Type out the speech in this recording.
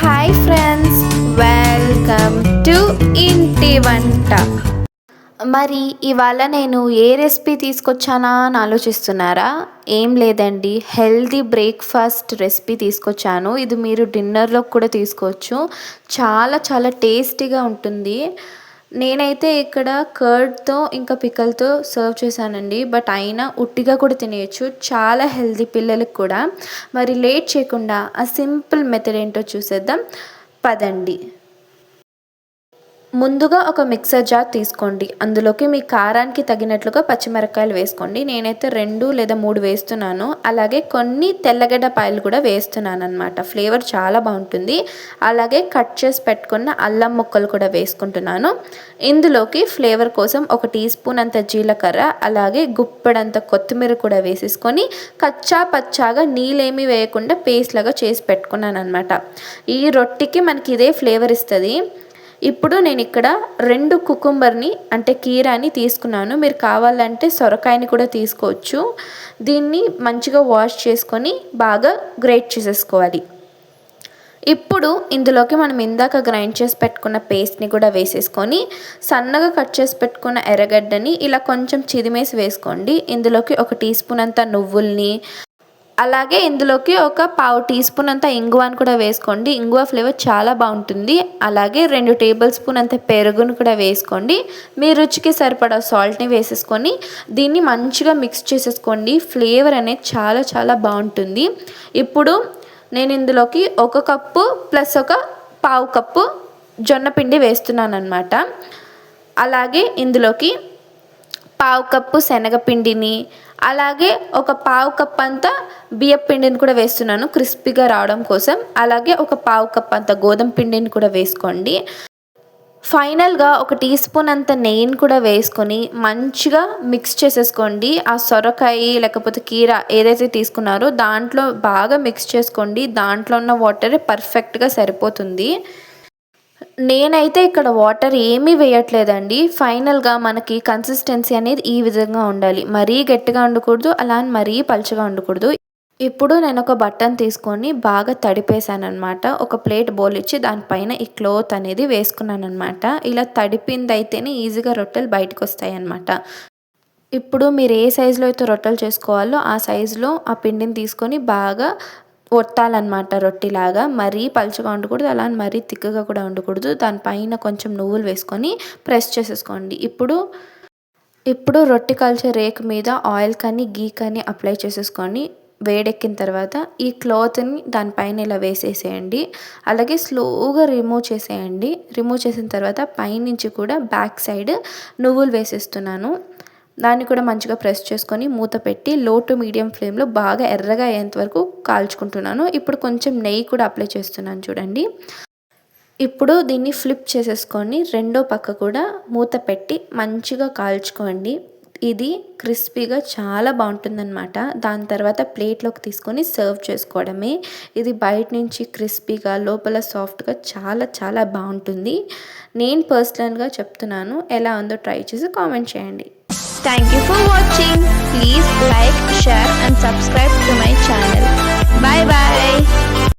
Hi friends, welcome to ఇంటి వంట. మరి ఇవాళ నేను ఏ రెసిపీ తీసుకొచ్చానా అని ఆలోచిస్తున్నారా? ఏం లేదండి, హెల్దీ బ్రేక్ఫాస్ట్ రెసిపీ తీసుకొచ్చాను. ఇది మీరు డిన్నర్లో కూడా తీసుకోవచ్చు. చాలా చాలా టేస్టీగా ఉంటుంది. నేనైతే ఇక్కడ కర్డ్తో ఇంకా పికల్తో సర్వ్ చేశానండి. బట్ అయినా ఉట్టిగా కూడా తినేయచ్చు. చాలా హెల్దీ పిల్లలకు కూడా. మరి లేట్ చేయకుండా ఆ సింపుల్ మెథడ్ ఏంటో చూసేద్దాం పదండి. ముందుగా ఒక మిక్సర్ జార్ తీసుకోండి. అందులోకి మీ కారానికి తగినట్లుగా పచ్చిమిరపకాయలు వేసుకోండి. నేనైతే 2 లేదా 3 వేస్తున్నాను. అలాగే కొన్ని తెల్లగడ్డపాయలు కూడా వేస్తున్నాను అనమాట. ఫ్లేవర్ చాలా బాగుంటుంది. అలాగే కట్ చేసి పెట్టుకున్న అల్లం ముక్కలు కూడా వేసుకుంటున్నాను. ఇందులోకి ఫ్లేవర్ కోసం 1 టీ స్పూన్ అంత జీలకర్ర, అలాగే గుప్పెడంత కొత్తిమీర కూడా వేసేసుకొని కచ్చా పచ్చాగా నీళ్ళేమీ వేయకుండా పేస్ట్ లాగా చేసి పెట్టుకున్నాను అనమాట. ఈ రొట్టికి మనకి ఇదే ఫ్లేవర్ ఇస్తుంది. ఇప్పుడు నేను ఇక్కడ 2 కుకుంబర్ని అంటే కీరాని తీసుకున్నాను. మీరు కావాలంటే సొరకాయని కూడా తీసుకోవచ్చు. దీన్ని మంచిగా వాష్ చేసుకొని బాగా గ్రేట్ చేసేసుకోవాలి. ఇప్పుడు ఇందులోకి మనం ఇందాక గ్రైండ్ చేసి పెట్టుకున్న పేస్ట్ని కూడా వేసేసుకొని సన్నగా కట్ చేసి పెట్టుకున్న ఎర్రగడ్డని ఇలా కొంచెం చిదిమేసి వేసుకోండి. ఇందులోకి 1 టీ స్పూన్ అంత నువ్వుల్ని, అలాగే ఇందులోకి ఒక పావు టీ స్పూన్ అంత ఇంగువని కూడా వేసుకోండి. ఇంగువ ఫ్లేవర్ చాలా బాగుంటుంది. అలాగే 2 టేబుల్ స్పూన్ అంత పెరుగును కూడా వేసుకోండి. మీ రుచికి సరిపడా సాల్ట్ని వేసేసుకొని దీన్ని మంచిగా మిక్స్ చేసేసుకోండి. ఫ్లేవర్ అనేది చాలా చాలా బాగుంటుంది. ఇప్పుడు నేను ఇందులోకి 1 కప్పు ప్లస్ ఒక పావు కప్పు జొన్న పిండి వేస్తున్నాను అనమాట. అలాగే ఇందులోకి పావు కప్పు శనగపిండిని, అలాగే ఒక పావు కప్ అంతా బియ్యం పిండిని కూడా వేస్తున్నాను క్రిస్పీగా రావడం కోసం. అలాగే ఒక పావు కప్ అంత గోధుమ పిండిని కూడా వేసుకోండి. ఫైనల్గా 1 టీ స్పూన్ అంత నెయ్యిని కూడా వేసుకొని మంచిగా మిక్స్ చేసేసుకోండి. ఆ సొరకాయ లేకపోతే కీర ఏదైతే తీసుకున్నారో దాంట్లో బాగా మిక్స్ చేసుకోండి. దాంట్లో ఉన్న వాటర్ పర్ఫెక్ట్గా సరిపోతుంది. నేనైతే ఇక్కడ వాటర్ ఏమీ వేయట్లేదండి. ఫైనల్గా మనకి కన్సిస్టెన్సీ అనేది ఈ విధంగా ఉండాలి. మరీ గట్టిగా ఉండకూడదు, అలా అని మరీ పలుచగా ఉండకూడదు. ఇప్పుడు నేను ఒక బట్టను తీసుకొని బాగా తడిపేశాను అనమాట. ఒక ప్లేట్ బౌల్ ఇచ్చి దానిపైన ఈ క్లోత్ అనేది వేసుకున్నాను అనమాట. ఇలా తడిపింది అయితేనే ఈజీగా రొట్టెలు బయటకు వస్తాయి అన్నమాట. ఇప్పుడు మీరు ఏ సైజులో అయితే రొట్టెలు చేసుకోవాలో ఆ సైజులో ఆ పిండిని తీసుకొని బాగా ఒత్తాలన్నమాట. రొట్టిలాగా మరీ పలుచగా ఉండకూడదు, అలా మరీ తిక్కగా కూడా ఉండకూడదు. దానిపైన కొంచెం నువ్వులు వేసుకొని ప్రెస్ చేసేసుకోండి. ఇప్పుడు రొట్టె కాల్చే రేకు మీద ఆయిల్ కానీ గీ కానీ అప్లై చేసేసుకొని వేడెక్కిన తర్వాత ఈ క్లాత్ని దానిపైన ఇలా వేసేసేయండి. అలాగే స్లోగా రిమూవ్ చేసేయండి. రిమూవ్ చేసిన తర్వాత పైనుంచి కూడా బ్యాక్ సైడ్ నువ్వులు వేసేస్తున్నాను. దాన్ని కూడా మంచిగా ప్రెస్ చేసుకొని మూత పెట్టి లో టు మీడియం ఫ్లేమ్లో బాగా ఎర్రగా అయ్యేంత వరకు కాల్చుకుంటున్నాను. ఇప్పుడు కొంచెం నెయ్యి కూడా అప్లై చేస్తున్నాను చూడండి. ఇప్పుడు దీన్ని ఫ్లిప్ చేసేసుకొని రెండో పక్క కూడా మూత పెట్టి మంచిగా కాల్చుకోండి. ఇది క్రిస్పీగా చాలా బాగుంటుందన్నమాట. దాని తర్వాత ప్లేట్లోకి తీసుకొని సర్వ్ చేసుకోవడమే. ఇది బయట నుంచి క్రిస్పీగా లోపల సాఫ్ట్గా చాలా చాలా బాగుంటుంది. నేను పర్సనల్గా చెప్తున్నాను. ఎలా ఉందో ట్రై చేసి కామెంట్ చేయండి. Thank you for watching. Please like, share and subscribe to my channel. Bye bye.